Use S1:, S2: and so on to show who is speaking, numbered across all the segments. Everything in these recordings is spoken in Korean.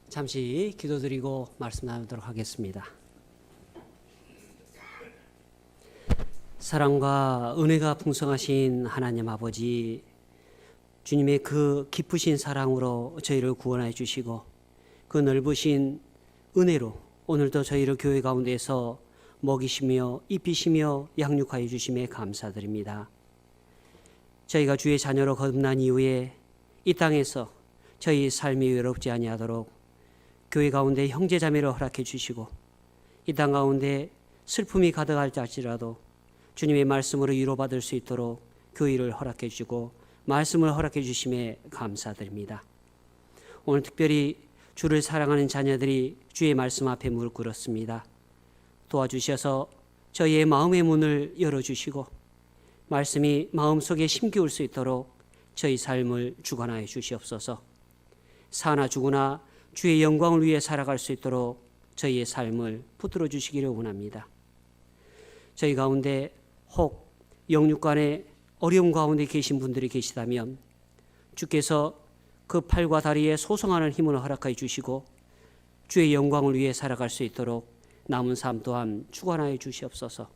S1: 잠시 기도드리고 말씀 나누도록 하겠습니다. 사랑과 은혜가 풍성하신 하나님 아버지, 주님의 그 깊으신 사랑으로 저희를 구원해 주시고 그 넓으신 은혜로 오늘도 저희를 교회 가운데서 먹이시며 입히시며 양육하여 주심에 감사드립니다. 저희가 주의 자녀로 거듭난 이후에 이 땅에서 저희 삶이 외롭지 아니하도록 교회 가운데 형제 자매를 허락해 주시고 이 땅 가운데 슬픔이 가득할지라도 주님의 말씀으로 위로받을 수 있도록 교회를 허락해 주시고 말씀을 허락해 주심에 감사드립니다. 오늘 특별히 주를 사랑하는 자녀들이 주의 말씀 앞에 무릎 꿇었습니다. 도와주셔서 저희의 마음의 문을 열어주시고 말씀이 마음속에 심기울 수 있도록 저희 삶을 주관하여 주시옵소서. 사나 죽으나 주의 영광을 위해 살아갈 수 있도록 저희의 삶을 붙들어 주시기를 원합니다. 저희 가운데 혹 영육간의 어려움 가운데 계신 분들이 계시다면 주께서 그 팔과 다리에 소성하는 힘을 허락하여 주시고 주의 영광을 위해 살아갈 수 있도록 남은 삶 또한 주관하여 주시옵소서.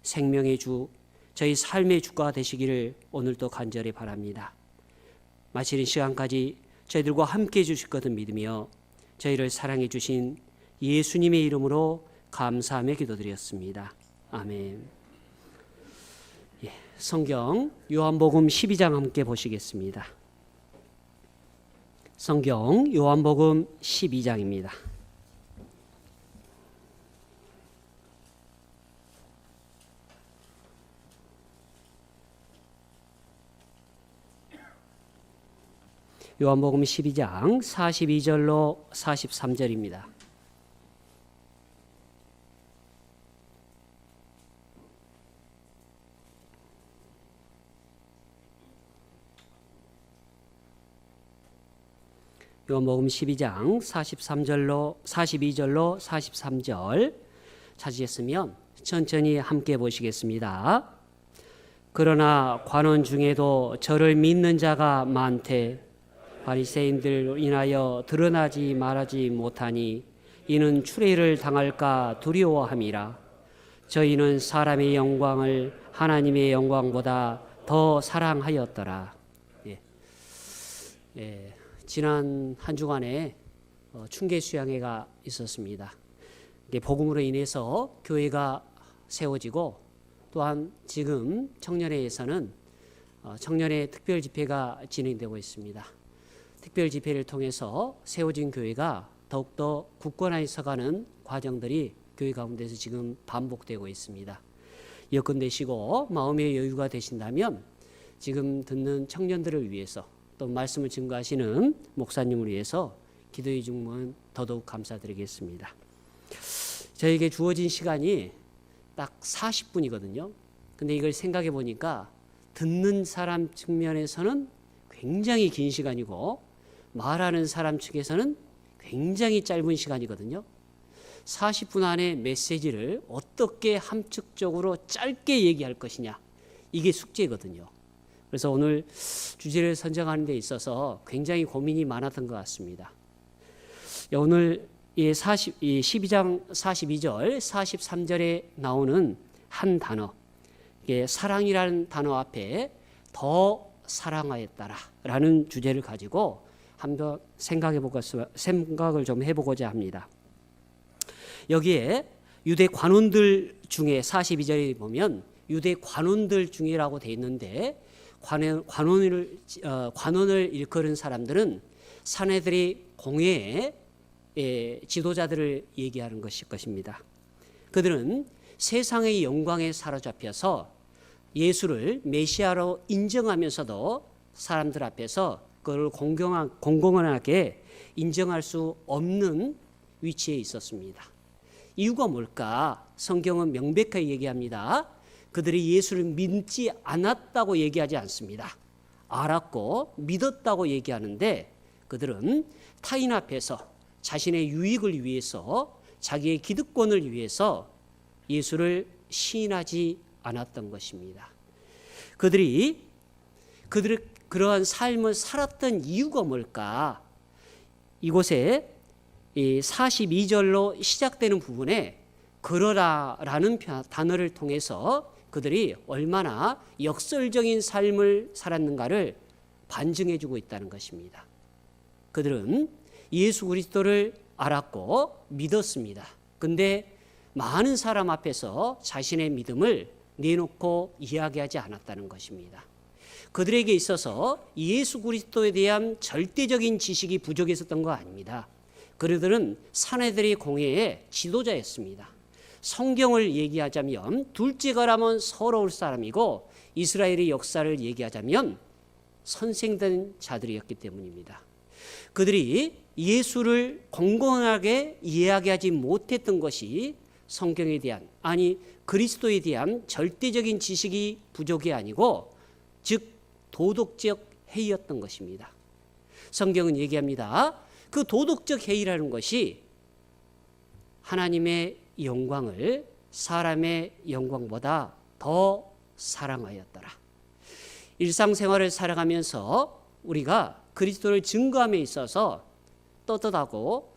S1: 생명의 주, 저희 삶의 주가 되시기를 오늘도 간절히 바랍니다. 마치는 시간까지 저희들과 함께 해주실 것을 믿으며 저희를 사랑해 주신 예수님의 이름으로 감사하며 기도드렸습니다. 아멘. 성경 요한복음 12장 함께 보시겠습니다. 성경 요한복음 12장입니다. 요한복음 12장 42절로 43절입니다. 요한복음 12장 43절로 42절로 43절 찾으셨으면 천천히 함께 보시겠습니다. 그러나 관원 중에도 저를 믿는 자가 많되 바리새인들 인하여 드러나지 말하지 못하니 이는 추례를 당할까 두려워함이라. 저희는 사람의 영광을 하나님의 영광보다 더 사랑하였더라. 지난 한 주간에 충계 수양회가 있었습니다. 복음으로 인해서 교회가 세워지고 또한 지금 청년회에서는 청년회 특별 집회가 진행되고 있습니다. 특별 집회를 통해서 세워진 교회가 더욱더 굳건하게 서가는 과정들이 교회 가운데서 지금 반복되고 있습니다. 여건 되시고 마음의 여유가 되신다면 지금 듣는 청년들을 위해서 또 말씀을 증거하시는 목사님을 위해서 기도해 주면 더더욱 감사드리겠습니다. 저에게 주어진 시간이 딱 40분이거든요. 근데 이걸 생각해 보니까 듣는 사람 측면에서는 굉장히 긴 시간이고 말하는 사람 측에서는 굉장히 짧은 시간이거든요. 40분 안에 메시지를 어떻게 함축적으로 짧게 얘기할 것이냐, 이게 숙제거든요. 그래서 오늘 주제를 선정하는 데 있어서 굉장히 고민이 많았던 것 같습니다. 오늘 이 12장 42절, 43절에 나오는 한 단어, 이게 사랑이라는 단어 앞에 더 사랑하였다라는 주제를 가지고 한번 생각을 좀 해보고자 합니다. 여기에 유대 관원들 중에 42절에 보면 유대 관원들 중이라고 돼 있는데 관원을 일컬은 사람들은 사내들이 공회의 지도자들을 얘기하는 것일 것입니다. 그들은 세상의 영광에 사로잡혀서 예수를 메시아로 인정하면서도 사람들 앞에서 그걸 공공연하게 인정할 수 없는 위치에 있었습니다. 이유가 뭘까? 성경은 명백하게 얘기합니다. 그들이 예수를 믿지 않았다고 얘기하지 않습니다. 알았고 믿었다고 얘기하는데 그들은 타인 앞에서 자신의 유익을 위해서 자기의 기득권을 위해서 예수를 시인하지 않았던 것입니다. 그들이 그러한 삶을 살았던 이유가 뭘까? 이곳에 이 42절로 시작되는 부분에 그러라라는 단어를 통해서 그들이 얼마나 역설적인 삶을 살았는가를 반증해 주고 있다는 것입니다. 그들은 예수 그리스도를 알았고 믿었습니다. 근데 많은 사람 앞에서 자신의 믿음을 내놓고 이야기하지 않았다는 것입니다. 그들에게 있어서 예수 그리스도에 대한 절대적인 지식이 부족했었던 거 아닙니다. 그들은 사내들의 공회의 지도자였습니다. 성경을 얘기하자면 둘째가라면 서러울 사람이고 이스라엘의 역사를 얘기하자면 선생된 자들이었기 때문입니다. 그들이 예수를 공공하게 이야기하지 못했던 것이 성경에 대한, 아니 그리스도에 대한 절대적인 지식이 부족이 아니고 즉 도덕적 해이였던 것입니다. 성경은 얘기합니다. 그 도덕적 해이라는 것이 하나님의 영광을 사람의 영광보다 더 사랑하였더라. 일상생활을 살아가면서 우리가 그리스도를 증거함에 있어서 떳떳하고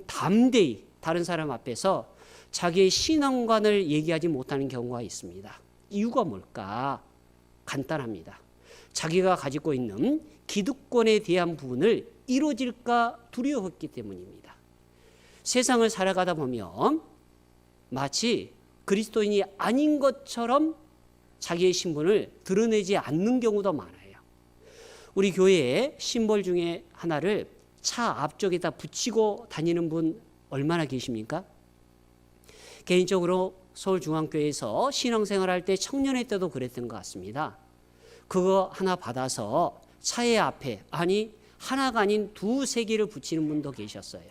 S1: 담대히 다른 사람 앞에서 자기의 신앙관을 얘기하지 못하는 경우가 있습니다. 이유가 뭘까? 간단합니다. 자기가 가지고 있는 기득권에 대한 부분을 이루어질까 두려웠기 때문입니다. 세상을 살아가다 보면 마치 그리스도인이 아닌 것처럼 자기의 신분을 드러내지 않는 경우도 많아요. 우리 교회의 심벌 중에 하나를 차 앞쪽에다 붙이고 다니는 분 얼마나 계십니까? 개인적으로 서울중앙교회에서 신앙생활할 때 청년회 때도 그랬던 것 같습니다. 그거 하나 받아서 차의 앞에, 아니 하나가 아닌 두세 개를 붙이는 분도 계셨어요.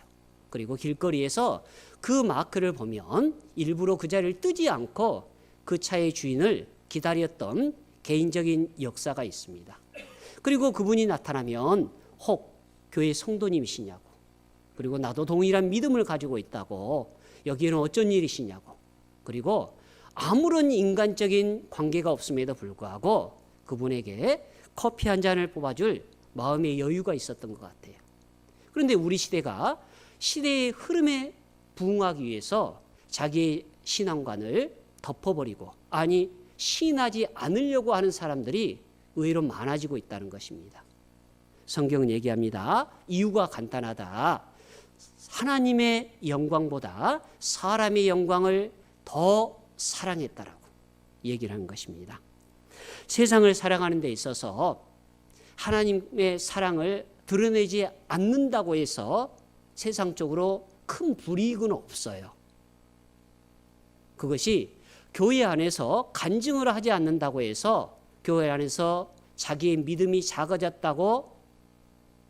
S1: 그리고 길거리에서 그 마크를 보면 일부러 그 자리를 뜨지 않고 그 차의 주인을 기다렸던 개인적인 역사가 있습니다. 그리고 그분이 나타나면 혹 교회 성도님이시냐고, 그리고 나도 동일한 믿음을 가지고 있다고, 여기에는 어쩐 일이시냐고, 그리고 아무런 인간적인 관계가 없음에도 불구하고 그분에게 커피 한 잔을 뽑아줄 마음의 여유가 있었던 것 같아요. 그런데 우리 시대가 시대의 흐름에 부응하기 위해서 자기의 신앙관을 덮어버리고, 아니 시인하지 않으려고 하는 사람들이 의외로 많아지고 있다는 것입니다. 성경은 얘기합니다. 이유가 간단하다. 하나님의 영광보다 사람의 영광을 더 사랑했다라고 얘기를 하는 것입니다. 세상을 살아가는 데 있어서 하나님의 사랑을 드러내지 않는다고 해서 세상적으로 큰 불이익은 없어요. 그것이 교회 안에서 간증을 하지 않는다고 해서 교회 안에서 자기의 믿음이 작아졌다고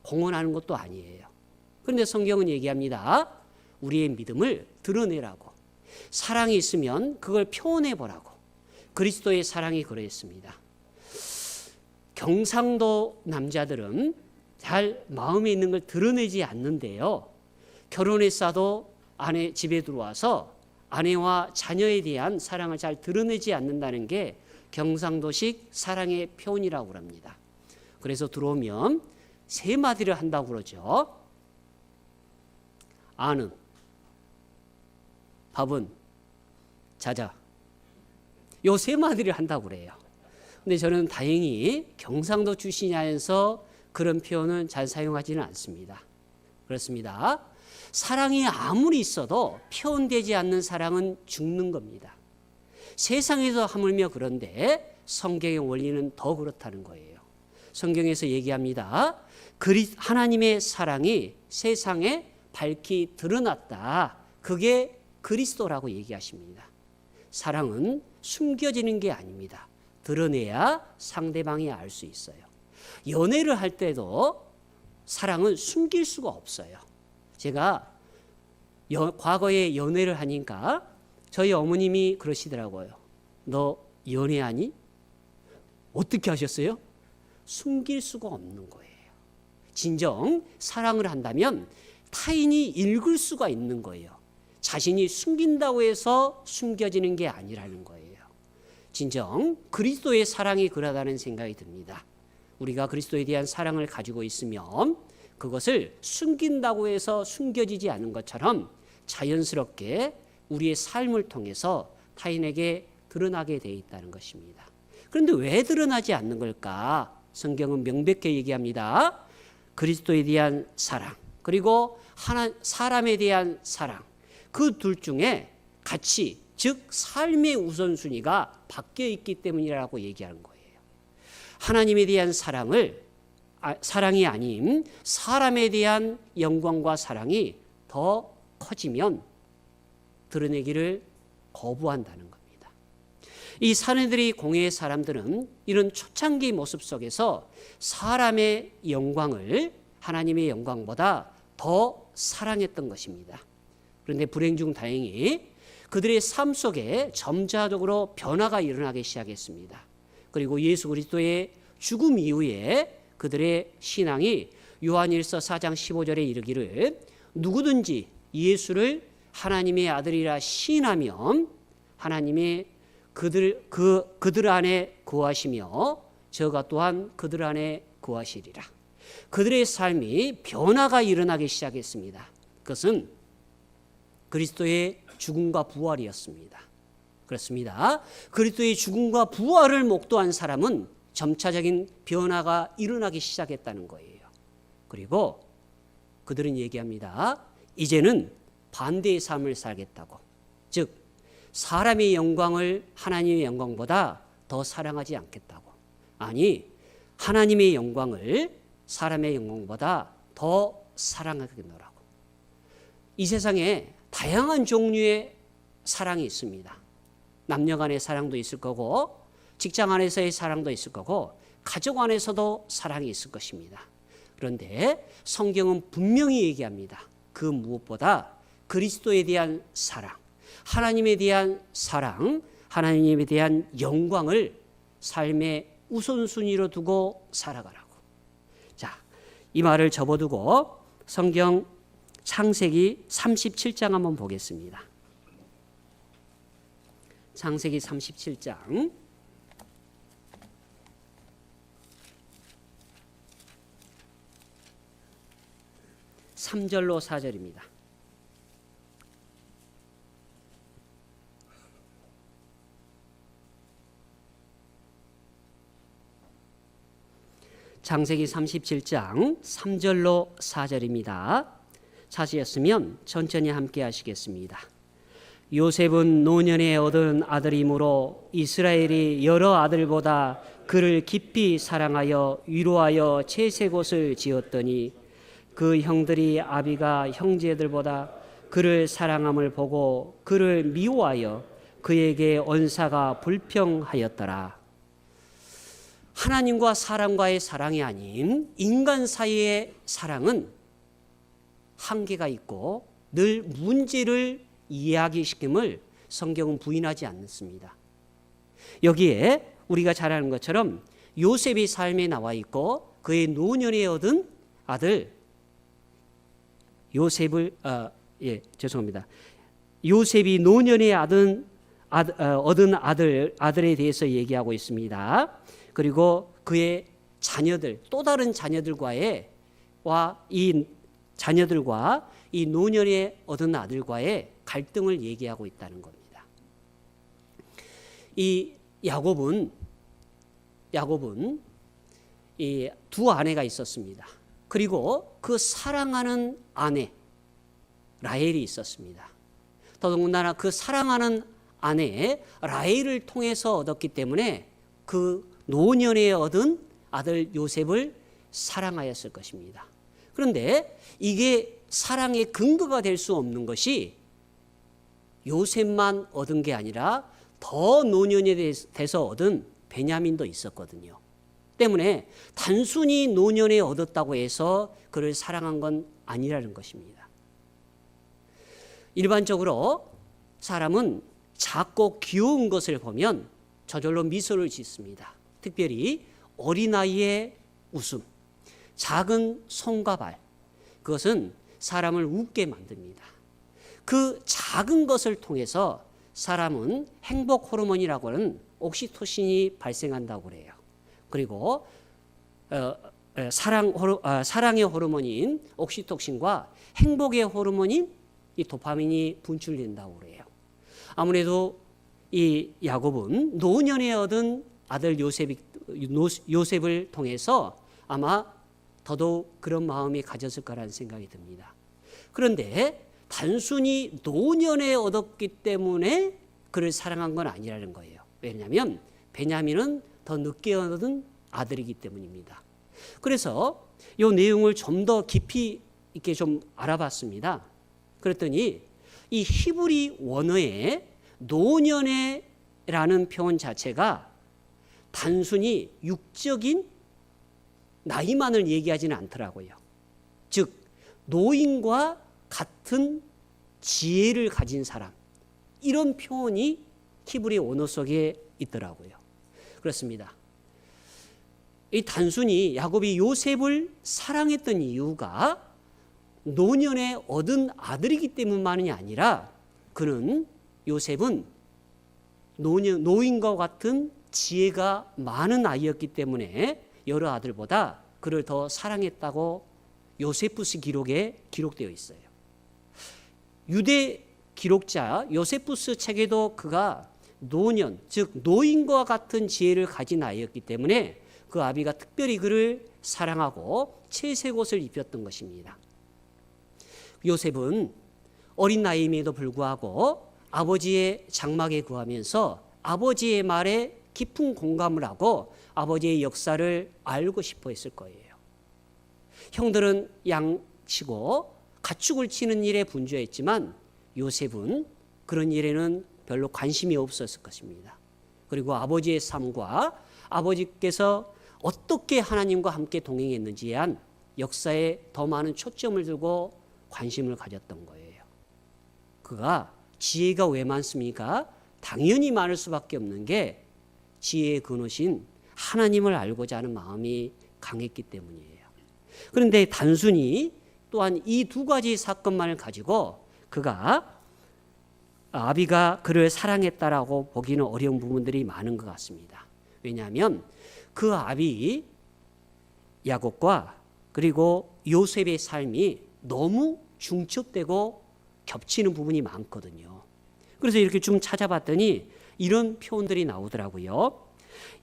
S1: 공언하는 것도 아니에요. 그런데 성경은 얘기합니다. 우리의 믿음을 드러내라고. 사랑이 있으면 그걸 표현해보라고. 그리스도의 사랑이 그랬습니다. 경상도 남자들은 잘 마음에 있는 걸 드러내지 않는데요. 결혼했어도 아내 집에 들어와서 아내와 자녀에 대한 사랑을 잘 드러내지 않는다는 게 경상도식 사랑의 표현이라고 합니다. 그래서 들어오면 세 마디를 한다고 그러죠. 아는, 밥은, 자자. 요 세 마디를 한다고 그래요. 근데 저는 다행히 경상도 출신이라서 그런 표현은 잘 사용하지는 않습니다. 그렇습니다. 사랑이 아무리 있어도 표현되지 않는 사랑은 죽는 겁니다. 세상에서 하물며 그런데 성경의 원리는 더 그렇다는 거예요. 성경에서 얘기합니다. 하나님의 사랑이 세상에 밝히 드러났다. 그게 그리스도라고 얘기하십니다. 사랑은 숨겨지는 게 아닙니다. 드러내야 상대방이 알 수 있어요. 연애를 할 때도 사랑은 숨길 수가 없어요. 제가 과거에 연애를 하니까 저희 어머님이 그러시더라고요. 너 연애하니? 어떻게 하셨어요? 숨길 수가 없는 거예요. 진정 사랑을 한다면 타인이 읽을 수가 있는 거예요. 자신이 숨긴다고 해서 숨겨지는 게 아니라는 거예요. 진정 그리스도의 사랑이 그러하다는 생각이 듭니다. 우리가 그리스도에 대한 사랑을 가지고 있으면 그것을 숨긴다고 해서 숨겨지지 않은 것처럼 자연스럽게 우리의 삶을 통해서 타인에게 드러나게 돼 있다는 것입니다. 그런데 왜 드러나지 않는 걸까? 성경은 명백히 얘기합니다. 그리스도에 대한 사랑, 그리고 사람에 대한 사랑, 그 둘 중에 같이, 즉 삶의 우선순위가 바뀌어 있기 때문이라고 얘기하는 거예요. 하나님에 대한 사랑이 아닌 사람에 대한 영광과 사랑이 더 커지면 드러내기를 거부한다는 겁니다. 이 사내들이 공회의 사람들은 이런 초창기 모습 속에서 사람의 영광을 하나님의 영광보다 더 사랑했던 것입니다. 그런데 불행 중 다행히 그들의 삶 속에 점차적으로 변화가 일어나기 시작했습니다. 그리고 예수 그리스도의 죽음 이후에 그들의 신앙이 요한일서 4장 15절에 이르기를 누구든지 예수를 하나님의 아들이라 시인하면 하나님의 그들 안에 거하시며 저가 또한 그들 안에 거하시리라. 그들의 삶이 변화가 일어나기 시작했습니다. 그것은 그리스도의 죽음과 부활이었습니다. 그렇습니다. 그리스도의 죽음과 부활을 목도한 사람은 점차적인 변화가 일어나기 시작했다는 거예요. 그리고 그들은 얘기합니다. 이제는 반대의 삶을 살겠다고. 즉 사람의 영광을 하나님의 영광보다 더 사랑하지 않겠다고. 아니, 하나님의 영광을 사람의 영광보다 더 사랑하겠노라고. 이 세상에 다양한 종류의 사랑이 있습니다. 남녀 간의 사랑도 있을 거고, 직장 안에서의 사랑도 있을 거고, 가족 안에서도 사랑이 있을 것입니다. 그런데 성경은 분명히 얘기합니다. 그 무엇보다 그리스도에 대한 사랑, 하나님에 대한 사랑, 하나님에 대한 영광을 삶의 우선순위로 두고 살아가라고. 자, 이 말을 접어두고 성경 창세기 37장 한번 보겠습니다. 창세기 37장 3절로 4절입니다. 창세기 37장 3절로 4절입니다. 찾으셨으면 천천히 함께 하시겠습니다. 요셉은 노년에 얻은 아들이므로 이스라엘이 여러 아들보다 그를 깊이 사랑하여 위로하여 채색옷을 지었더니 그 형들이 아비가 형제들보다 그를 사랑함을 보고 그를 미워하여 그에게 언사가 불평하였더라. 하나님과 사람과의 사랑이 아닌 인간 사이의 사랑은 한계가 있고 늘 문제를 이야기시킴을 성경은 부인하지 않습니다. 여기에 우리가 잘 아는 것처럼 요셉의 삶에 나와 있고 그의 노년에 얻은 아들 요셉이 노년에 얻은 아들에 대해서 얘기하고 있습니다. 그리고 그의 자녀들, 또 다른 자녀들과 이 노년에 얻은 아들과의 갈등을 얘기하고 있다는 겁니다. 이 야곱은 이 두 아내가 있었습니다. 그리고 그 사랑하는 아내 라헬이 있었습니다. 더더군다나 그 사랑하는 아내 라헬을 통해서 얻었기 때문에 그 노년에 얻은 아들 요셉을 사랑하였을 것입니다. 그런데 이게 사랑의 근거가 될 수 없는 것이 요셉만 얻은 게 아니라 더 노년에 돼서 얻은 베냐민도 있었거든요. 때문에 단순히 노년에 얻었다고 해서 그를 사랑한 건 아니라는 것입니다. 일반적으로 사람은 작고 귀여운 것을 보면 저절로 미소를 짓습니다. 특별히 어린아이의 웃음, 작은 손과 발, 그것은 사람을 웃게 만듭니다. 그 작은 것을 통해서 사람은 행복 호르몬이라고 하는 옥시토신이 발생한다고 그래요. 그리고 사랑의 호르몬인 옥시토신과 행복의 호르몬인 이 도파민이 분출된다고 그래요. 아무래도 이 야곱은 노년에 얻은 아들 요셉을 통해서 아마 더더욱 그런 마음이 가졌을 거라는 생각이 듭니다. 그런데 단순히 노년에 얻었기 때문에 그를 사랑한 건 아니라는 거예요. 왜냐하면 베냐민은 더 늦게 얻은 아들이기 때문입니다. 그래서 이 내용을 좀 더 깊이 있게 좀 알아봤습니다. 그랬더니 이 히브리 원어의 노년에라는 표현 자체가 단순히 육적인 나이만을 얘기하지는 않더라고요. 즉 노인과 같은 지혜를 가진 사람, 이런 표현이 히브리 원어 속에 있더라고요. 그렇습니다. 이 단순히 야곱이 요셉을 사랑했던 이유가 노년에 얻은 아들이기 때문만이 아니라 그는 요셉은 노인과 같은 지혜가 많은 아이였기 때문에 여러 아들보다 그를 더 사랑했다고 요세푸스 기록에 기록되어 있어요. 유대 기록자 요세푸스 책에도 그가 노년, 즉 노인과 같은 지혜를 가진 아이였기 때문에 그 아비가 특별히 그를 사랑하고 채색 옷을 입혔던 것입니다. 요셉은 어린 나이임에도 불구하고 아버지의 장막에 거하면서 아버지의 말에 깊은 공감을 하고 아버지의 역사를 알고 싶어 했을 거예요. 형들은 양치고 가축을 치는 일에 분주했지만 요셉은 그런 일에는 별로 관심이 없었을 것입니다. 그리고 아버지의 삶과 아버지께서 어떻게 하나님과 함께 동행했는지에 대한 역사에 더 많은 초점을 두고 관심을 가졌던 거예요. 그가 지혜가 왜 많습니까? 당연히 많을 수밖에 없는 게 지혜의 근원이신 하나님을 알고자 하는 마음이 강했기 때문이에요. 그런데 단순히 또한 이 두 가지 사건만을 가지고 그가 아비가 그를 사랑했다라고 보기는 어려운 부분들이 많은 것 같습니다. 왜냐하면 그 아비 야곱과 그리고 요셉의 삶이 너무 중첩되고 겹치는 부분이 많거든요. 그래서 이렇게 좀 찾아봤더니 이런 표현들이 나오더라고요.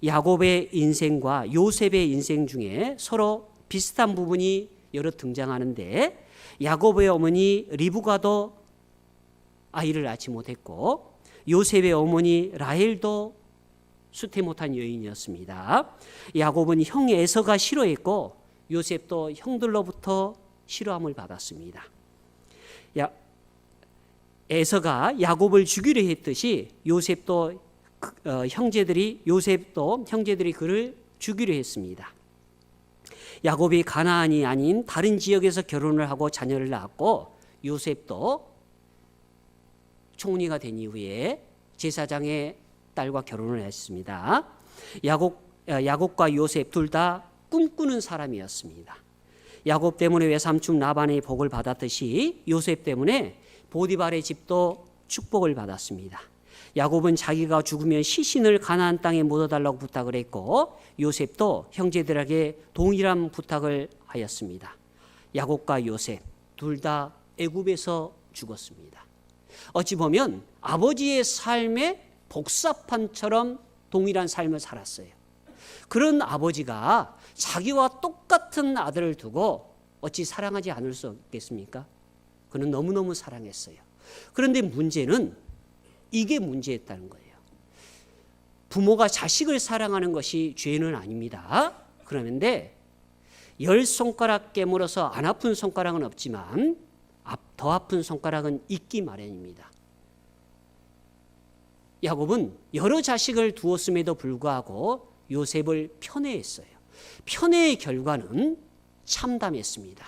S1: 야곱의 인생과 요셉의 인생 중에 서로 비슷한 부분이 여러 등장하는데 야곱의 어머니 리브가도 아이를 낳지 못했고 요셉의 어머니 라헬도 수태 못한 여인이었습니다. 야곱은 형 에서가 싫어했고 요셉도 형들로부터 싫어함을 받았습니다. 에서가 야곱을 죽이려 했듯이 요셉도 형제들이 그를 죽이려 했습니다. 야곱이 가나안이 아닌 다른 지역에서 결혼을 하고 자녀를 낳았고 요셉도 총리가 된 이후에 제사장의 딸과 결혼을 했습니다. 야곱과 요셉 둘 다 꿈꾸는 사람이었습니다. 야곱 때문에 외삼촌 라반의 복을 받았듯이 요셉 때문에 보디발의 집도 축복을 받았습니다. 야곱은 자기가 죽으면 시신을 가나안 땅에 묻어달라고 부탁을 했고 요셉도 형제들에게 동일한 부탁을 하였습니다. 야곱과 요셉 둘 다 애굽에서 죽었습니다. 어찌 보면 아버지의 삶의 복사판처럼 동일한 삶을 살았어요. 그런 아버지가 자기와 똑같은 아들을 두고 어찌 사랑하지 않을 수 없겠습니까? 그는 너무너무 사랑했어요. 그런데 문제는 이게 문제였다는 거예요. 부모가 자식을 사랑하는 것이 죄는 아닙니다. 그런데 10손가락 깨물어서 안 아픈 손가락은 없지만 더 아픈 손가락은 있기 마련입니다. 야곱은 여러 자식을 두었음에도 불구하고 요셉을 편애했어요. 편애의 결과는 참담했습니다.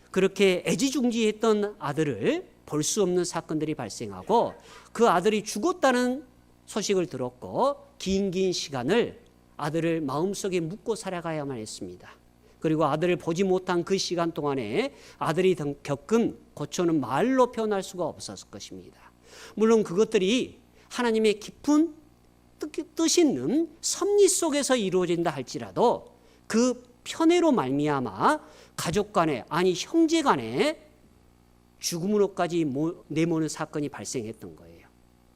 S1: 그렇게 애지중지했던 아들을 볼 수 없는 사건들이 발생하고 그 아들이 죽었다는 소식을 들었고 긴 시간을 아들을 마음속에 묻고 살아가야만 했습니다. 그리고 아들을 보지 못한 그 시간 동안에 아들이 겪은 고초는 말로 표현할 수가 없었을 것입니다. 물론 그것들이 하나님의 깊은 뜻 있는 섭리 속에서 이루어진다 할지라도 그 편애로 말미암아 가족 간에, 아니 형제 간에 죽음으로까지 내모는 사건이 발생했던 거예요.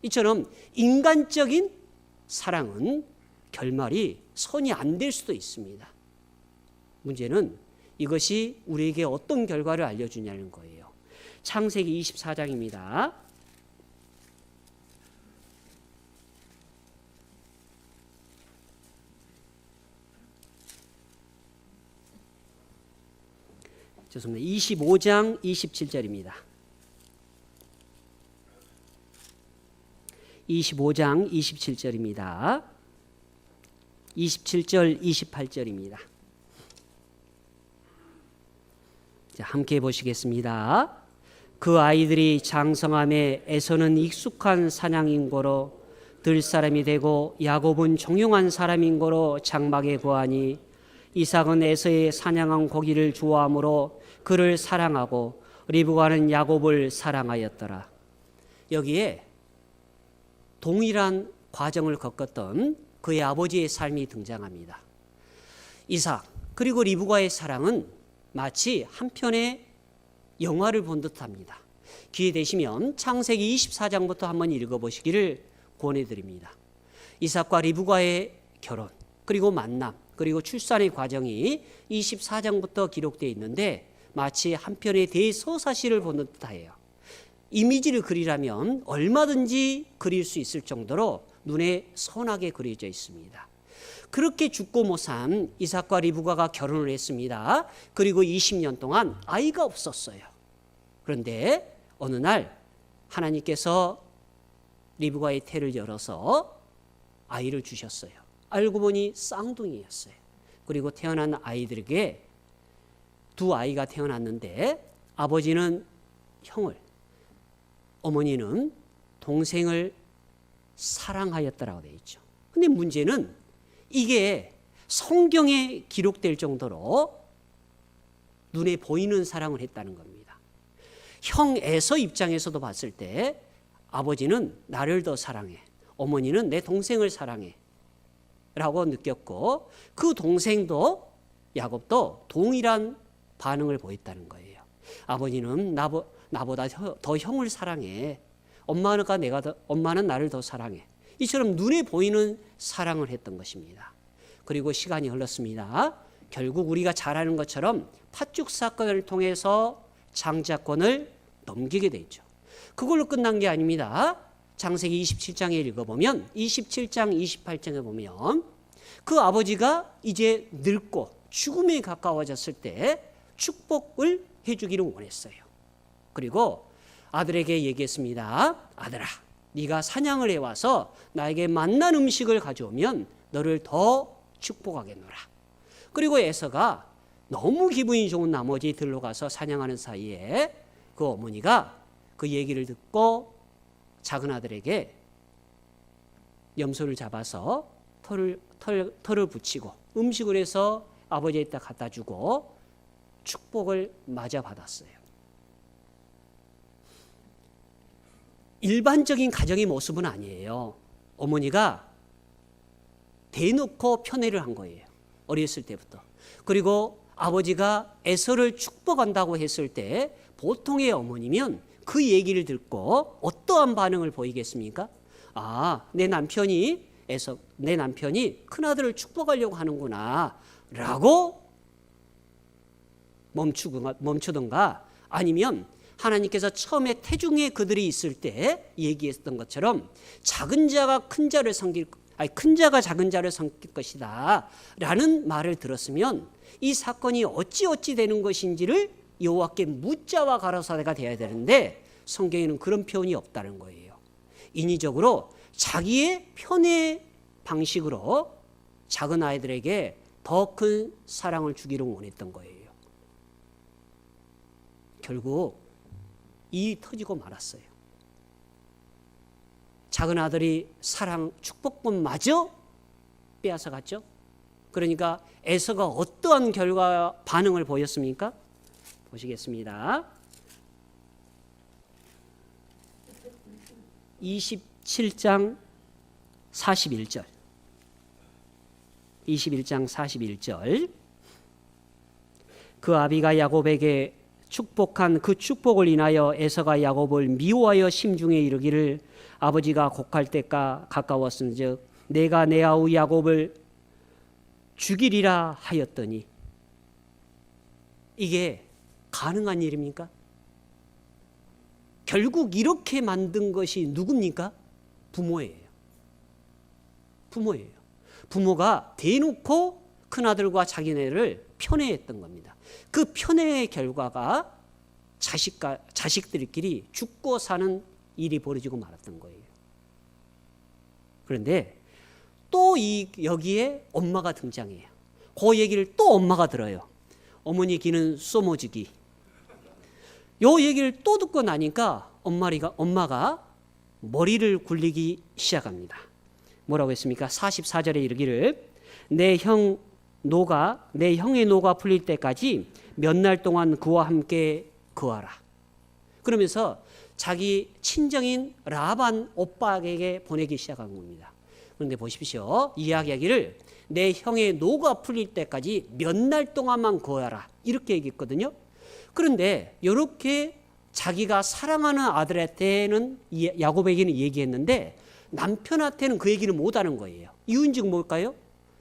S1: 이처럼 인간적인 사랑은 결말이 선이 안 될 수도 있습니다. 문제는 이것이 우리에게 어떤 결과를 알려주냐는 거예요. 창세기 24장입니다. 죄송합니다. 25장 27절입니다. 25장 27절입니다. 27절 28절입니다. 자, 함께 보시겠습니다. 그 아이들이 장성함에 에서는 익숙한 사냥인 거로 들사람이 되고 야곱은 종용한 사람인 거로 장막에 거하니 이삭은 에서의 사냥한 고기를 좋아하므로 그를 사랑하고 리브가는 야곱을 사랑하였더라. 여기에 동일한 과정을 겪었던 그의 아버지의 삶이 등장합니다. 이삭 그리고 리브가의 사랑은 마치 한 편의 영화를 본 듯합니다. 기회 되시면 창세기 24장부터 한번 읽어보시기를 권해드립니다. 이삭과 리브가의 결혼, 그리고 만남, 그리고 출산의 과정이 24장부터 기록되어 있는데 마치 한 편의 대서사시를 보는 듯해요. 이미지를 그리라면 얼마든지 그릴 수 있을 정도로 눈에 선하게 그려져 있습니다. 그렇게 죽고 못 산 이삭과 리브가가 결혼을 했습니다. 그리고 20년 동안 아이가 없었어요. 그런데 어느 날 하나님께서 리브가의 태를 열어서 아이를 주셨어요. 알고 보니 쌍둥이였어요. 그리고 태어난 아이들에게 두 아이가 태어났는데 아버지는 형을, 어머니는 동생을 사랑하였다라고 되어 있죠. 근데 문제는 이게 성경에 기록될 정도로 눈에 보이는 사랑을 했다는 겁니다. 형 에서 입장에서도 봤을 때 아버지는 나를 더 사랑해, 어머니는 내 동생을 사랑해 라고 느꼈고, 그 동생도 야곱도 동일한 반응을 보였다는 거예요. 아버지는 나보다 더 형을 사랑해, 엄마는 나를 더 사랑해. 이처럼 눈에 보이는 사랑을 했던 것입니다. 그리고 시간이 흘렀습니다. 결국 우리가 잘 아는 것처럼 팥죽 사건을 통해서 장자권을 넘기게 되죠. 그걸로 끝난 게 아닙니다. 창세기 27장에 읽어보면 27장 28장에 보면 그 아버지가 이제 늙고 죽음에 가까워졌을 때 축복을 해주기를 원했어요. 그리고 아들에게 얘기했습니다. 아들아, 네가 사냥을 해와서 나에게 맛난 음식을 가져오면 너를 더 축복하겠노라. 그리고 에서가 너무 기분이 좋은 나머지 들로 가서 사냥하는 사이에 그 어머니가 그 얘기를 듣고 작은 아들에게 염소를 잡아서 털을 붙이고 음식을 해서 아버지에게 갖다 주고 축복을 맞아 받았어요. 일반적인 가정의 모습은 아니에요. 어머니가 대놓고 편애를 한 거예요. 어렸을 때부터. 그리고 아버지가 에서를 축복한다고 했을 때 보통의 어머니면 그 얘기를 듣고 어떠한 반응을 보이겠습니까? 아, 내 남편이 큰아들을 축복하려고 하는구나 라고 멈추던가, 아니면 하나님께서 처음에 태중에 그들이 있을 때 얘기했던 것처럼 큰 자가 작은 자를 섬길 것이다 라는 말을 들었으면 이 사건이 어찌 되는 것인지를 여호와께 묻자와 가로사대가 돼야 되는데 성경에는 그런 표현이 없다는 거예요. 인위적으로 자기의 편의 방식으로 작은 아이들에게 더 큰 사랑을 주기를 원했던 거예요. 결국 일이 터지고 말았어요. 작은 아들이 사랑, 축복권마저 빼앗아 갔죠. 그러니까 에서가 어떠한 반응을 보였습니까? 보시겠습니다. 27장 41절. 21장 41절. 그 아비가 야곱에게 축복한 그 축복을 인하여 에서가 야곱을 미워하여 심중에 이르기를 아버지가 곡할 때가 가까웠은즉 내가 내 아우 야곱을 죽이리라 하였더니. 이게 가능한 일입니까? 결국 이렇게 만든 것이 누굽니까? 부모예요. 부모예요. 부모가 대놓고 큰아들과 자기네를 편애했던 겁니다. 그 편애의 결과가 자식들끼리 죽고 사는 일이 벌어지고 말았던 거예요. 그런데 또 여기에 엄마가 등장해요. 그 얘기를 또 엄마가 들어요. 어머니 기는 쏘모지기. 요 얘기를 또 듣고 나니까 엄마가 머리를 굴리기 시작합니다. 뭐라고 했습니까? 44절에 이르기를 내 형의 노가 풀릴 때까지 몇 날 동안 그와 함께 거하라. 그러면서 자기 친정인 라반 오빠에게 보내기 시작한 겁니다. 그런데 보십시오. 이야기하기를 내 형의 노가 풀릴 때까지 몇 날 동안만 거하라. 이렇게 얘기했거든요. 그런데 이렇게 자기가 사랑하는 아들한테는 야곱에게는 얘기했는데 남편한테는 그 얘기를 못하는 거예요. 이유인즉 뭘까요?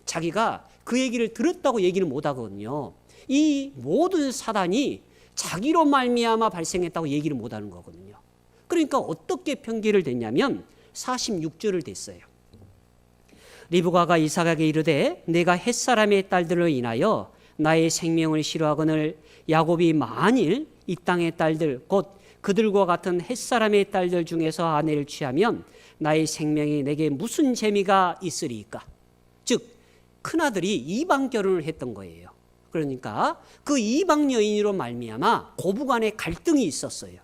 S1: 자기가 그 얘기를 들었다고 얘기는 못하거든요. 이 모든 사단이 자기로 말미암아 발생했다고 얘기를 못하는 거거든요. 그러니까 어떻게 편개를 댔냐면 46절을 댔어요. 리브가가 이삭에게 이르되 내가 햇사람의 딸들로 인하여 나의 생명을 싫어하거늘 야곱이 만일 이 땅의 딸들 곧 그들과 같은 햇사람의 딸들 중에서 아내를 취하면 나의 생명이 내게 무슨 재미가 있으리이까? 즉 큰아들이 이방 결혼을 했던 거예요. 그러니까 그 이방 여인으로 말미암아 고부간에 갈등이 있었어요.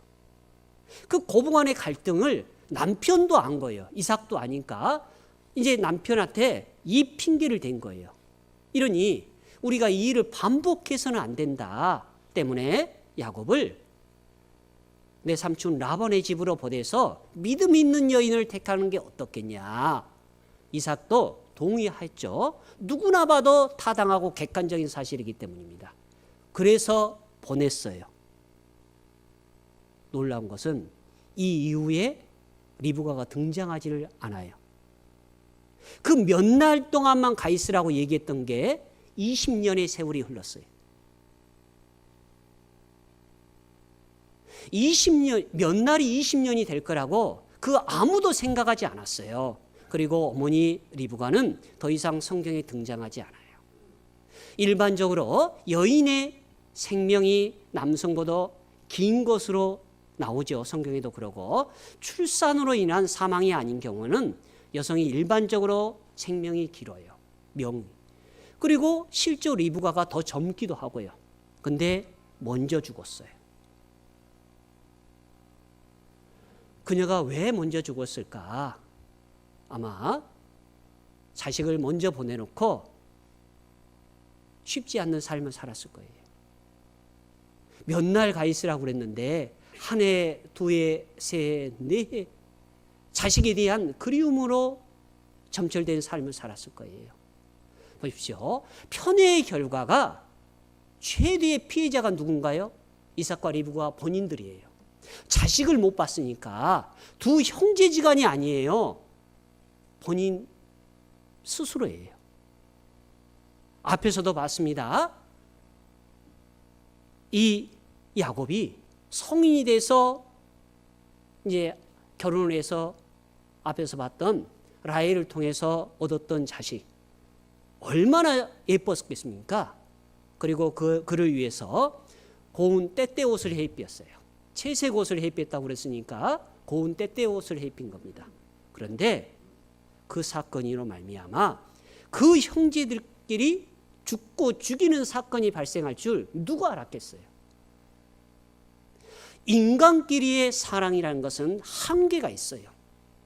S1: 그 고부간의 갈등을 남편도 안 거예요. 이삭도 아니까 이제 남편한테 이 핑계를 댄 거예요. 이러니 우리가 이 일을 반복해서는 안 된다 때문에 야곱을 내 삼촌 라반의 집으로 보내서 믿음 있는 여인을 택하는 게 어떻겠냐. 이삭도 동의했죠. 누구나 봐도 타당하고 객관적인 사실이기 때문입니다. 그래서 보냈어요. 놀라운 것은 이 이후에 리브가가 등장하지를 않아요. 그 몇 날 동안만 가 있으라고 얘기했던 게 20년의 세월이 흘렀어요. 20년, 몇 날이 20년이 될 거라고 그 아무도 생각하지 않았어요. 그리고 어머니 리브가는 더 이상 성경에 등장하지 않아요. 일반적으로 여인의 생명이 남성보다 긴 것으로 나오죠. 성경에도 그러고 출산으로 인한 사망이 아닌 경우는 여성이 일반적으로 생명이 길어요. 그리고 실제 리브가가 더 젊기도 하고요. 근데 먼저 죽었어요. 그녀가 왜 먼저 죽었을까? 아마 자식을 먼저 보내놓고 쉽지 않는 삶을 살았을 거예요. 몇 날 가 있으라고 그랬는데 한 해, 두 해, 세 해, 네 해 자식에 대한 그리움으로 점철된 삶을 살았을 거예요. 보십시오. 편애의 결과가 최대의 피해자가 누군가요? 이삭과 리브가 본인들이에요. 자식을 못 봤으니까 두 형제지간이 아니에요. 본인 스스로예요. 앞에서도 봤습니다. 이 야곱이 성인이 돼서 이제 결혼을 해서 앞에서 봤던 라헬을 통해서 얻었던 자식 얼마나 예뻤겠습니까? 그리고 그를 위해서 고운 때때 옷을 해입혔어요. 채색 옷을 해입혔다고 그랬으니까 고운 때때 옷을 해입힌 겁니다. 그런데 그 사건으로 말미암아 그 형제들끼리 죽고 죽이는 사건이 발생할 줄 누가 알았겠어요? 인간끼리의 사랑이라는 것은 한계가 있어요.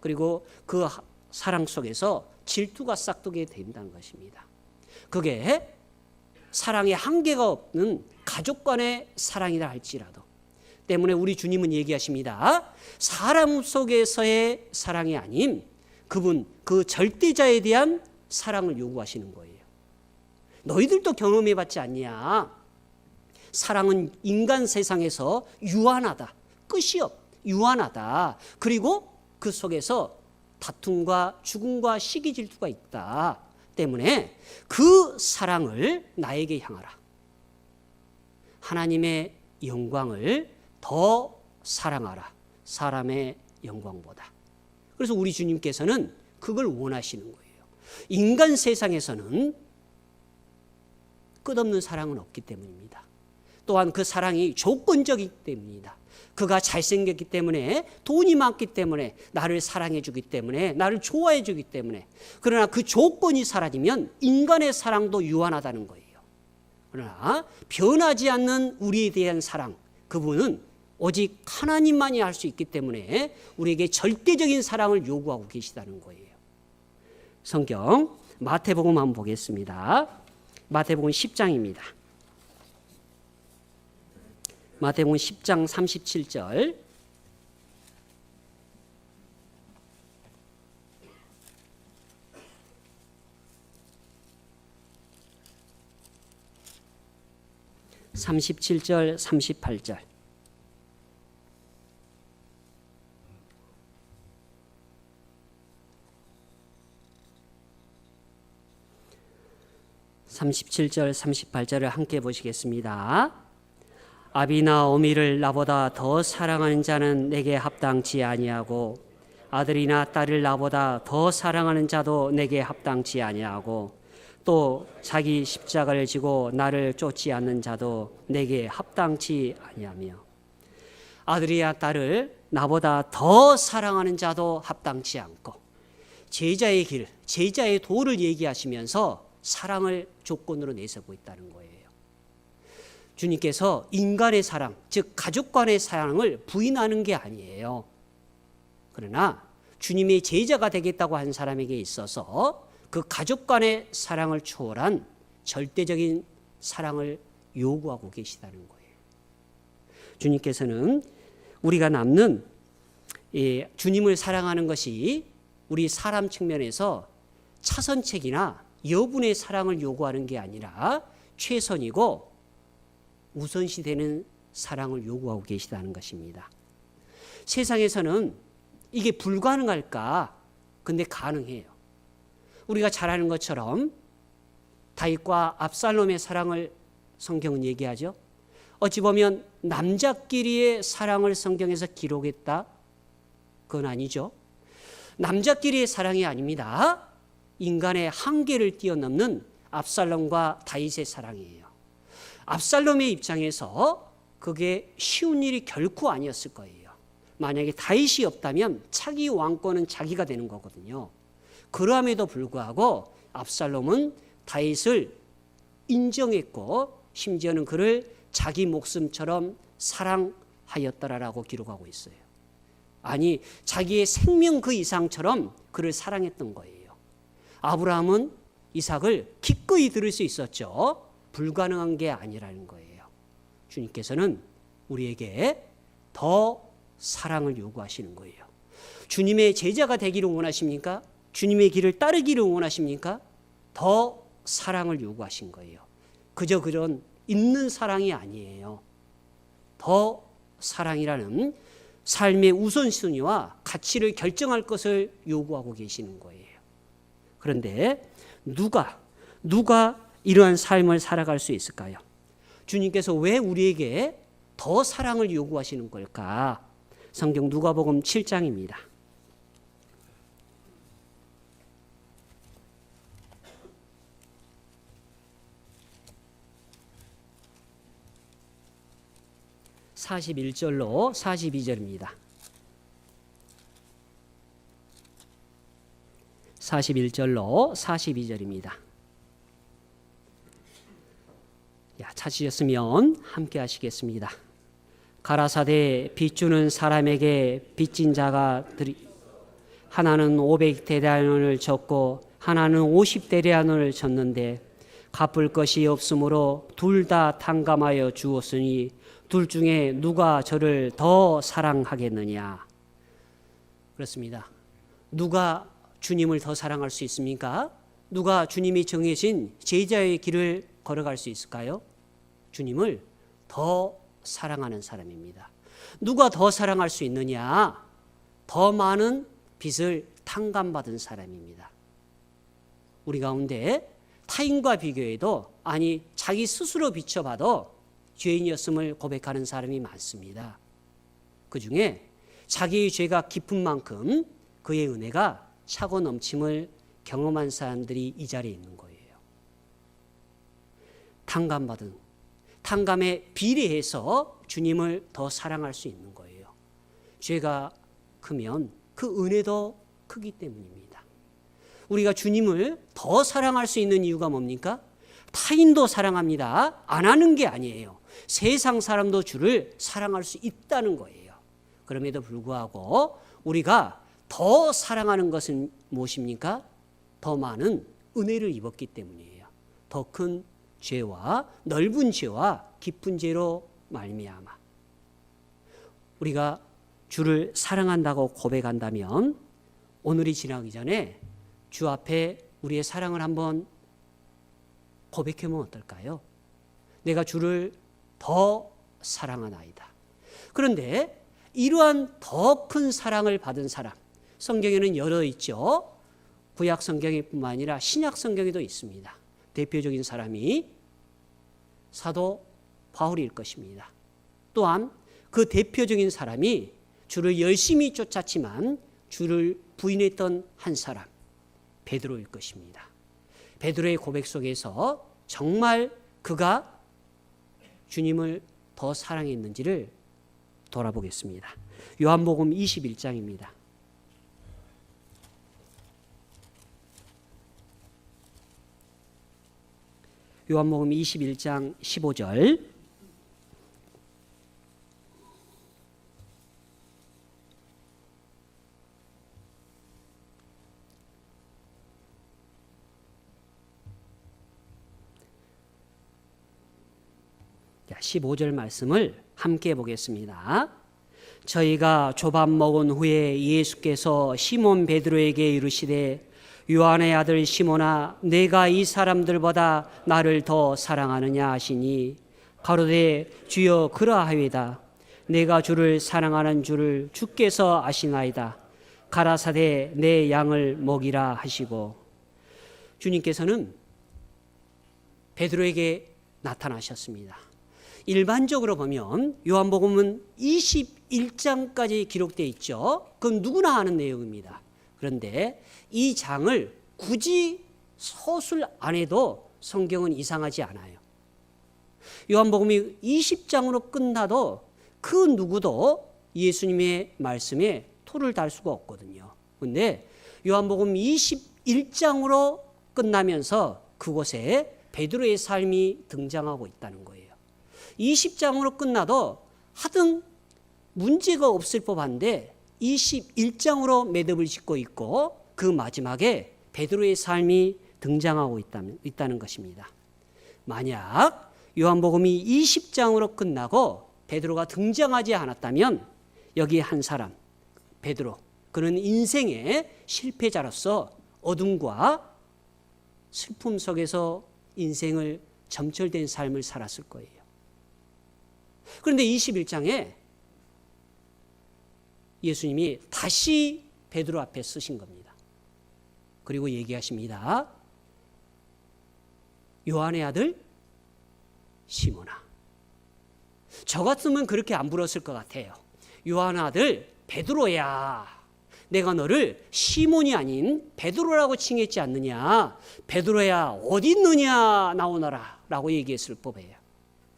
S1: 그리고 그 사랑 속에서 질투가 싹트게 된다는 것입니다. 그게 사랑의 한계가 없는 가족 간의 사랑이라 할지라도 때문에 우리 주님은 얘기하십니다. 사랑 속에서의 사랑이 아닌 그분 그 절대자에 대한 사랑을 요구하시는 거예요. 너희들도 경험해봤지 않냐? 사랑은 인간 세상에서 유한하다. 끝이 유한하다. 그리고 그 속에서 다툼과 죽음과 시기 질투가 있다. 때문에 그 사랑을 나에게 향하라. 하나님의 영광을 더 사랑하라. 사람의 영광보다. 그래서 우리 주님께서는 그걸 원하시는 거예요. 인간 세상에서는 끝없는 사랑은 없기 때문입니다. 또한 그 사랑이 조건적이기 때문입니다. 그가 잘생겼기 때문에, 돈이 많기 때문에, 나를 사랑해 주기 때문에, 나를 좋아해 주기 때문에. 그러나 그 조건이 사라지면 인간의 사랑도 유한하다는 거예요. 그러나 변하지 않는 우리에 대한 사랑, 그분은 오직 하나님만이 할 수 있기 때문에 우리에게 절대적인 사랑을 요구하고 계시다는 거예요. 성경 마태복음 한번 보겠습니다. 마태복음 10장입니다. 마태복음 10장 37절. (37절) (38절) 37절 38절을 함께 보시겠습니다. 아비나 어미를 나보다 더 사랑하는 자는 내게 합당치 아니하고 아들이나 딸을 나보다 더 사랑하는 자도 내게 합당치 아니하고 또 자기 십자가를 지고 나를 쫓지 않는 자도 내게 합당치 아니하며 아들이야 딸을 나보다 더 사랑하는 자도 합당치 않고 제자의 길, 제자의 도를 얘기하시면서 사랑을 조건으로 내세우고 있다는 거예요. 주님께서 인간의 사랑, 즉 가족 간의 사랑을 부인하는 게 아니에요. 그러나 주님의 제자가 되겠다고 한 사람에게 있어서 그 가족 간의 사랑을 초월한 절대적인 사랑을 요구하고 계시다는 거예요. 주님께서는 우리가 남는 주님을 사랑하는 것이 우리 사람 측면에서 차선책이나 여분의 사랑을 요구하는 게 아니라 최선이고 우선시 되는 사랑을 요구하고 계시다는 것입니다. 세상에서는 이게 불가능할까? 근데 가능해요. 우리가 잘 아는 것처럼 다윗과 압살롬의 사랑을 성경은 얘기하죠. 어찌 보면 남자끼리의 사랑을 성경에서 기록했다? 그건 아니죠. 남자끼리의 사랑이 아닙니다. 인간의 한계를 뛰어넘는 압살롬과 다윗의 사랑이에요. 압살롬의 입장에서 그게 쉬운 일이 결코 아니었을 거예요. 만약에 다윗이 없다면 차기 왕권은 자기가 되는 거거든요. 그럼에도 불구하고 압살롬은 다윗을 인정했고 심지어는 그를 자기 목숨처럼 사랑하였더라라고 기록하고 있어요. 아니, 자기의 생명 그 이상처럼 그를 사랑했던 거예요. 아브라함은 이삭을 기꺼이 들을 수 있었죠. 불가능한 게 아니라는 거예요. 주님께서는 우리에게 더 사랑을 요구하시는 거예요. 주님의 제자가 되기를 원하십니까? 주님의 길을 따르기를 원하십니까? 더 사랑을 요구하신 거예요. 그저 그런 있는 사랑이 아니에요. 더 사랑이라는 삶의 우선순위와 가치를 결정할 것을 요구하고 계시는 거예요. 그런데 누가 이러한 삶을 살아갈 수 있을까요? 주님께서 왜 우리에게 더 사랑을 요구하시는 걸까? 성경 누가복음 7장입니다. (41절로) (42절입니다) 41절로 42절입니다. 찾으셨으면 함께 하시겠습니다. 가라사대 빚주는 사람에게 빚진 자가 하나는 500데나리온을 졌고 하나는 50데나리온을 졌는데 갚을 것이 없으므로 둘 다 탕감하여 주었으니 둘 중에 누가 저를 더 사랑하겠느냐. 그렇습니다. 누가 주님을 더 사랑할 수 있습니까? 누가 주님이 정해진 제자의 길을 걸어갈 수 있을까요? 주님을 더 사랑하는 사람입니다. 누가 더 사랑할 수 있느냐? 더 많은 빚을 탕감받은 사람입니다. 우리 가운데 타인과 비교해도, 아니 자기 스스로 비춰봐도 죄인이었음을 고백하는 사람이 많습니다. 그 중에 자기의 죄가 깊은 만큼 그의 은혜가 차고 넘침을 경험한 사람들이 이 자리에 있는 거예요. 탕감에 비례해서 주님을 더 사랑할 수 있는 거예요. 죄가 크면 그 은혜도 크기 때문입니다. 우리가 주님을 더 사랑할 수 있는 이유가 뭡니까? 타인도 사랑합니다. 안 하는 게 아니에요. 세상 사람도 주를 사랑할 수 있다는 거예요. 그럼에도 불구하고 우리가 더 사랑하는 것은 무엇입니까? 더 많은 은혜를 입었기 때문이에요. 더 큰 죄와 넓은 죄와 깊은 죄로 말미암아 우리가 주를 사랑한다고 고백한다면 오늘이 지나기 전에 주 앞에 우리의 사랑을 한번 고백해보면 어떨까요? 내가 주를 더 사랑하나이다. 그런데 이러한 더 큰 사랑을 받은 사람, 성경에는 여러 있죠. 구약 성경뿐만 아니라 신약 성경에도 있습니다. 대표적인 사람이 사도 바울일 것입니다. 또한 그 대표적인 사람이 주를 열심히 쫓았지만 주를 부인했던 한 사람, 베드로일 것입니다. 베드로의 고백 속에서 정말 그가 주님을 더 사랑했는지를 돌아보겠습니다. 요한복음 21장입니다. 요한복음 21장 15절. 자, 15절 말씀을 함께 보겠습니다. 저희가 조밥 먹은 후에 예수께서 시몬 베드로에게 이르시되 요한의 아들 시몬아 내가 이 사람들보다 나를 더 사랑하느냐 하시니 가로되 주여 그러하이다. 내가 주를 사랑하는 줄을 주께서 아시나이다. 가라사대 내 양을 먹이라 하시고, 주님께서는 베드로에게 나타나셨습니다. 일반적으로 보면 요한복음은 21장까지 기록되어 있죠. 그건 누구나 아는 내용입니다. 그런데 이 장을 굳이 서술 안 해도 성경은 이상하지 않아요. 요한복음이 20장으로 끝나도 그 누구도 예수님의 말씀에 토를 달 수가 없거든요. 그런데 요한복음 21장으로 끝나면서 그곳에 베드로의 삶이 등장하고 있다는 거예요. 20장으로 끝나도 하등 문제가 없을 법한데 21장으로 매듭을 짓고 있고 그 마지막에 베드로의 삶이 등장하고 있다는 것입니다. 만약 요한복음이 20장으로 끝나고 베드로가 등장하지 않았다면 여기 한 사람, 베드로, 그는 인생의 실패자로서 어둠과 슬픔 속에서 인생을 점철된 삶을 살았을 거예요. 그런데 21장에 예수님이 다시 베드로 앞에 쓰신 겁니다. 그리고 얘기하십니다. 요한의 아들 시몬아. 저 같으면 그렇게 안 불렀을 것 같아요. 요한의 아들 베드로야. 내가 너를 시몬이 아닌 베드로라고 칭했지 않느냐. 베드로야 어디 있느냐 나오너라 라고 얘기했을 법이에요.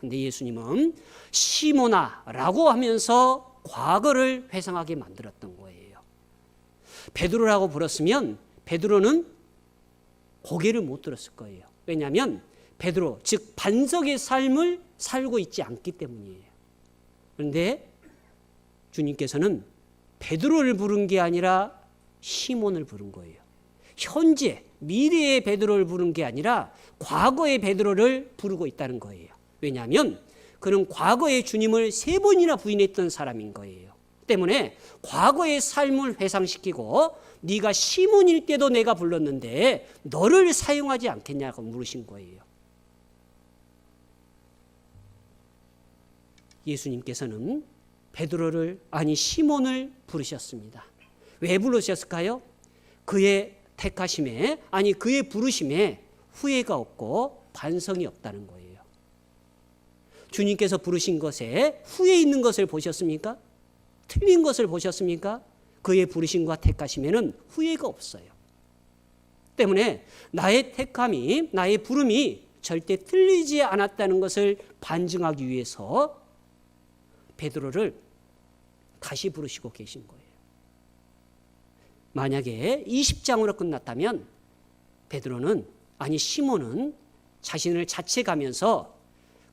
S1: 근데 예수님은 시몬아 라고 하면서 과거를 회상하게 만들었던 거예요. 베드로라고 불렀으면 베드로는 고개를 못 들었을 거예요. 왜냐하면 베드로, 즉 반석의 삶을 살고 있지 않기 때문이에요. 그런데 주님께서는 베드로를 부른 게 아니라 시몬을 부른 거예요. 현재, 미래의 베드로를 부른 게 아니라 과거의 베드로를 부르고 있다는 거예요. 왜냐하면 그는 과거의 주님을 3번이나 부인했던 사람인 거예요. 때문에 과거의 삶을 회상시키고 네가 시몬일 때도 내가 불렀는데 너를 사용하지 않겠냐고 물으신 거예요. 예수님께서는 베드로를 시몬을 부르셨습니다. 왜 부르셨을까요? 그의 택하심에 그의 부르심에 후회가 없고 반성이 없다는 거예요. 주님께서 부르신 것에 후회 있는 것을 보셨습니까? 틀린 것을 보셨습니까? 그의 부르심과 택하심에는 후회가 없어요. 때문에 나의 택함이, 나의 부름이 절대 틀리지 않았다는 것을 반증하기 위해서 베드로를 다시 부르시고 계신 거예요. 만약에 20장으로 끝났다면 베드로는 시몬은 자신을 자책하면서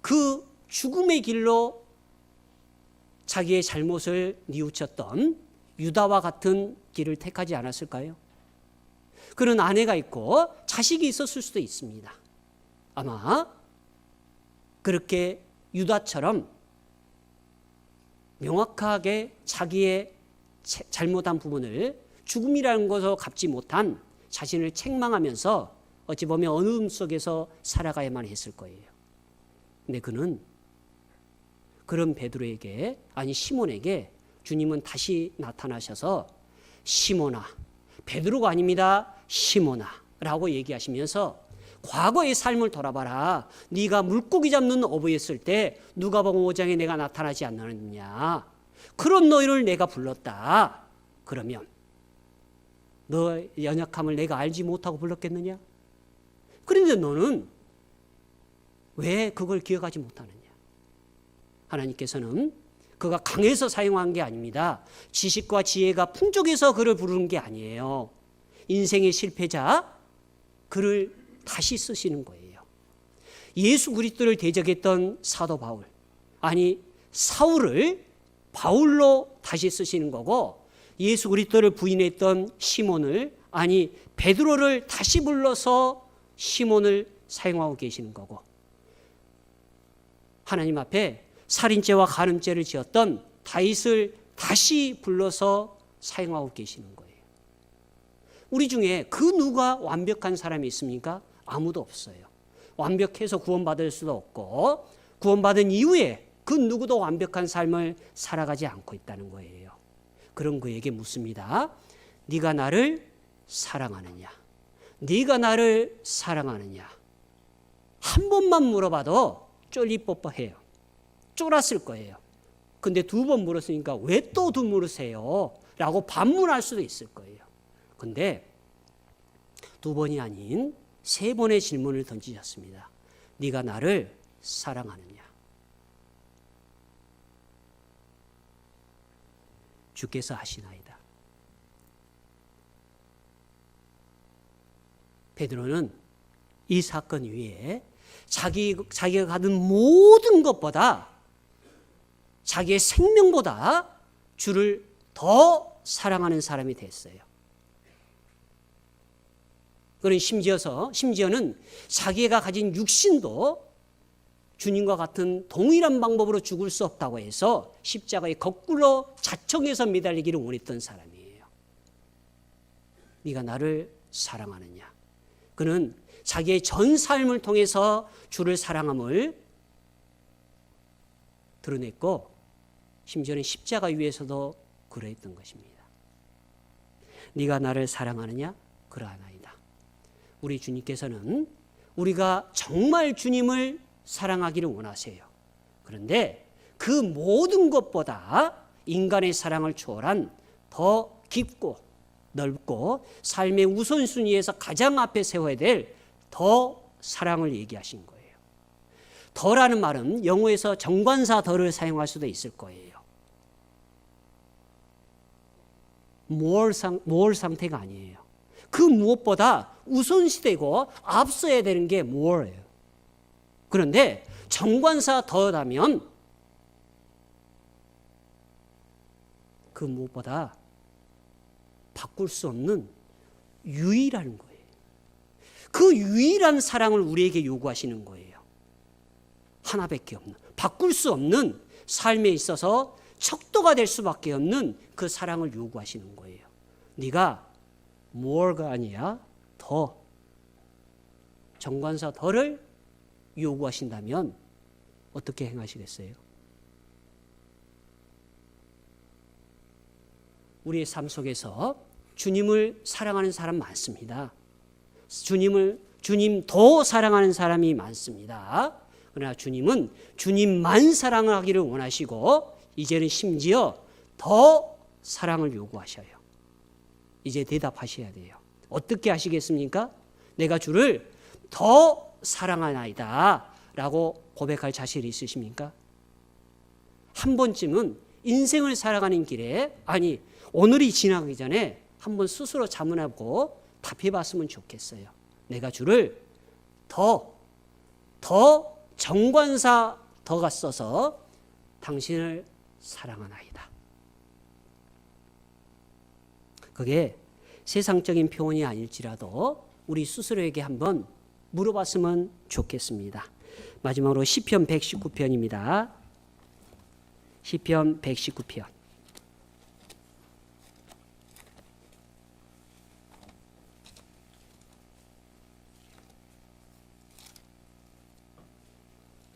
S1: 그 죽음의 길로 자기의 잘못을 뉘우쳤던 유다와 같은 길을 택하지 않았을까요? 그는 아내가 있고 자식이 있었을 수도 있습니다. 아마 그렇게 유다처럼 명확하게 자기의 잘못한 부분을 죽음이라는 것으로 갚지 못한 자신을 책망하면서 어찌 보면 어두움 속에서 살아가야만 했을 거예요. 근데 그는 그런 베드로에게 시몬에게 주님은 다시 나타나셔서 시몬아, 베드로가 아닙니다. 시몬아 라고 얘기하시면서 과거의 삶을 돌아봐라. 네가 물고기 잡는 어부였을 때 누가복음 5장에 내가 나타나지 않느냐. 그런 너희를 내가 불렀다. 그러면 너의 연약함을 내가 알지 못하고 불렀겠느냐? 그런데 너는 왜 그걸 기억하지 못하느냐? 하나님께서는 그가 강해서 사용한 게 아닙니다. 지식과 지혜가 풍족해서 그를 부르는 게 아니에요. 인생의 실패자, 그를 다시 쓰시는 거예요. 예수 그리스도를 대적했던 사도 바울, 사울을 바울로 다시 쓰시는 거고, 예수 그리스도를 부인했던 시몬을 베드로를 다시 불러서 시몬을 사용하고 계시는 거고, 하나님 앞에 살인죄와 간음죄를 지었던 다윗을 다시 불러서 사용하고 계시는 거예요. 우리 중에 그 누가 완벽한 사람이 있습니까? 아무도 없어요. 완벽해서 구원받을 수도 없고, 구원받은 이후에 그 누구도 완벽한 삶을 살아가지 않고 있다는 거예요. 그런 그에게 묻습니다. 네가 나를 사랑하느냐? 네가 나를 사랑하느냐? 한 번만 물어봐도 쫄리뽀뽀해요. 쫄았을 거예요. 근데 두 번 물었으니까 왜 또 두 물으세요? 라고 반문할 수도 있을 거예요. 근데 두 번이 아닌 세 번의 질문을 던지셨습니다. 네가 나를 사랑하느냐? 주께서 아시나이다. 베드로는 이 사건 위에 자기가 가진 모든 것보다, 자기의 생명보다 주를 더 사랑하는 사람이 됐어요. 그는 심지어는 자기가 가진 육신도 주님과 같은 동일한 방법으로 죽을 수 없다고 해서 십자가에 거꾸로 자청해서 매달리기를 원했던 사람이에요. 네가 나를 사랑하느냐? 그는 자기의 전 삶을 통해서 주를 사랑함을 드러냈고, 심지어는 십자가 위에서도 그러했던 것입니다. 네가 나를 사랑하느냐? 그러하나이다. 우리 주님께서는 우리가 정말 주님을 사랑하기를 원하세요. 그런데 그 모든 것보다 인간의 사랑을 초월한 더 깊고 넓고 삶의 우선순위에서 가장 앞에 세워야 될 더 사랑을 얘기하신 거예요. 더라는 말은 영어에서 정관사 더를 사용할 수도 있을 거예요. more 상태가 아니에요. 그 무엇보다 우선시되고 앞서야 되는 게 more예요. 그런데 정관사 더라면 그 무엇보다 바꿀 수 없는 유일한 거예요. 그 유일한 사랑을 우리에게 요구하시는 거예요. 하나밖에 없는, 바꿀 수 없는, 삶에 있어서 척도가 될 수밖에 없는 그 사랑을 요구하시는 거예요. 네가 more가 아니야 더, 정관사 더를 요구하신다면 어떻게 행하시겠어요? 우리의 삶 속에서 주님을 사랑하는 사람 많습니다. 주님 더 사랑하는 사람이 많습니다. 그러나 주님은 주님만 사랑을 하기를 원하시고 이제는 심지어 더 사랑을 요구하셔요. 이제 대답하셔야 돼요. 어떻게 하시겠습니까? 내가 주를 더 사랑하나이다 라고 고백할 자신이 있으십니까? 한 번쯤은 인생을 살아가는 길에, 아니 오늘이 지나가기 전에 한번 스스로 자문하고 답해봤으면 좋겠어요. 내가 주를 더 정관사 더가 써서 당신을 사랑하나이다. 그게 세상적인 표현이 아닐지라도 우리 스스로에게 한번 물어봤으면 좋겠습니다. 마지막으로 시편 119편입니다. 시편 119편.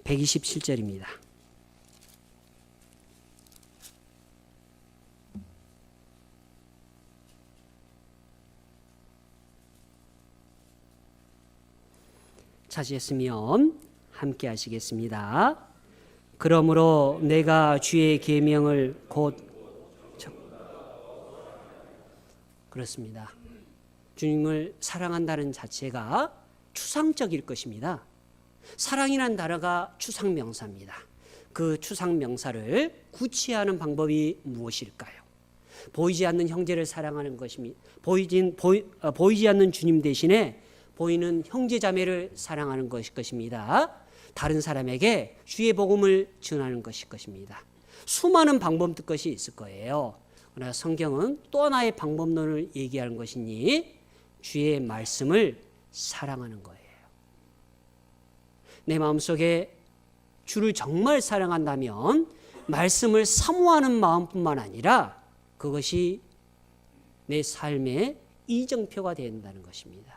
S1: (127절입니다) 찾으셨으면 함께 하시겠습니다. 그러므로 내가 주의 계명을 곧 그렇습니다. 주님을 사랑한다는 자체가 추상적일 것입니다. 사랑이란 단어가 추상명사입니다. 그 추상명사를 구체화하는 방법이 무엇일까요? 보이지 않는 형제를 사랑하는 것입니다. 보이지 않는 주님 대신에 보이는 형제자매를 사랑하는 것일 것입니다. 다른 사람에게 주의 복음을 전하는 것일 것입니다. 수많은 방법들이 있을 거예요. 그러나 성경은 또 하나의 방법론을 얘기하는 것이니 주의 말씀을 사랑하는 거예요. 내 마음속에 주를 정말 사랑한다면 말씀을 사모하는 마음뿐만 아니라 그것이 내 삶의 이정표가 된다는 것입니다.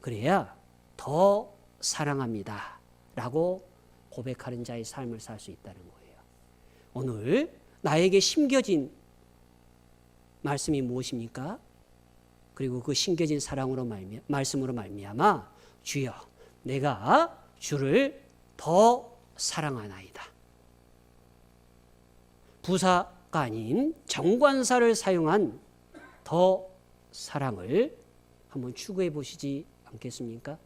S1: 그래야 더 사랑합니다 라고 고백하는 자의 삶을 살 수 있다는 거예요. 오늘 나에게 심겨진 말씀이 무엇입니까? 그리고 그 심겨진 말씀으로 말미암아 주여 내가 주를 더 사랑하나이다. 부사가 아닌 정관사를 사용한 더 사랑을 한번 추구해 보시지 않겠습니까?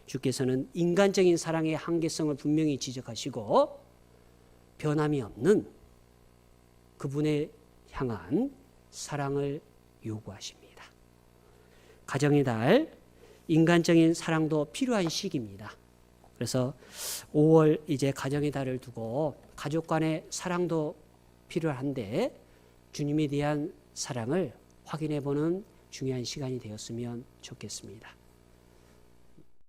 S1: 주께서는 인간적인 사랑의 한계성을 분명히 지적하시고 변함이 없는 그분에 향한 사랑을 요구하십니다. 가정의 달, 인간적인 사랑도 필요한 시기입니다. 그래서 5월 이제 가정의 달을 두고 가족 간의 사랑도 필요한데 주님에 대한 사랑을 확인해 보는 중요한 시간이 되었으면 좋겠습니다.